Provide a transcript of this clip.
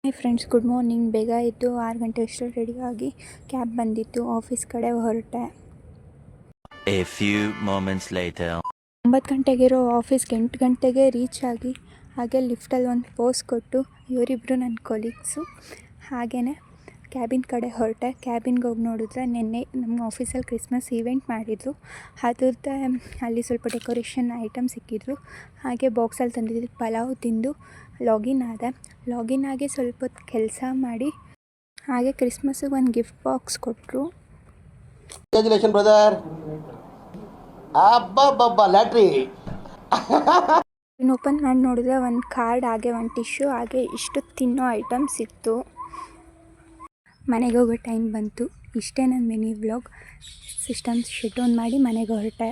Hi friends, good morning. ಬೇಗ ಇದ್ದು 6 ಗಂಟೆ ಅಷ್ಟರಲ್ಲಿ ರೆಡಿಯಾಗಿ ಕ್ಯಾಬ್ ಬಂದಿತ್ತು. ಆಫೀಸ್ ಕಡೆ ಹೊರಟೆ. A few moments later. 9 ಗಂಟೆಗಿರೋ ಆಫೀಸ್ಗೆ 8 ಗಂಟೆಗೆ ರೀಚ್ ಆಗಿ ಹಾಗೆ ಲಿಫ್ಟಲ್ಲಿ ಒಂದು ಪೋಸ್ ಕೊಟ್ಟು ಇವರಿಬ್ಬರು ನನ್ನ ಕೊಲೀಗ್ಸು ಹಾಗೆಯೇ ಕ್ಯಾಬಿನ್ ಕಡೆ ಹೊರಟೆ. ಕ್ಯಾಬಿನ್ಗೆ ಹೋಗಿ ನೋಡಿದ್ರೆ ನಿನ್ನೆ ನಮ್ಮ ಆಫೀಸಲ್ಲಿ ಕ್ರಿಸ್ಮಸ್ ಈವೆಂಟ್ ಮಾಡಿದ್ರು. ಅದ್ರದ್ದೇ ಅಲ್ಲಿ ಸ್ವಲ್ಪ ಡೆಕೋರೇಷನ್ ಐಟಮ್ ಸಿಕ್ಕಿದ್ರು. ಹಾಗೆ ಬಾಕ್ಸಲ್ಲಿ ತಂದಿದ್ದು ಪಲಾವ್ ತಿಂದು ಲಾಗಿನ್ ಆಗಿ ಸ್ವಲ್ಪ ಹೊತ್ತು ಕೆಲಸ ಮಾಡಿ ಹಾಗೆ ಕ್ರಿಸ್ಮಸ್ಸಿಗೆ ಒಂದು ಗಿಫ್ಟ್ ಬಾಕ್ಸ್ ಕೊಟ್ಟರು. Congratulation brother. ಅಬ್ಬಬ್ಬಬ್ಬ ಲ್ಯಾಟ್ರಿ. ಓಪನ್ ಮಾಡಿ ನೋಡಿದ್ರೆ ಒಂದು ಕಾರ್ಡ್ ಹಾಗೆ ಒಂದು ಟಿಶ್ಯೂ ಹಾಗೆ ಇಷ್ಟು ತಿನ್ನೋ ಐಟಮ್ಸ್ ಇತ್ತು. ಮನೆಗೆ ಹೋಗೋ ಟೈಮ್ ಬಂತು. ಇಷ್ಟೇ ನನ್ನ mini vlog. System shut down ಮಾಡಿ ಮನೆಗೆ ಹೊರಟೆ.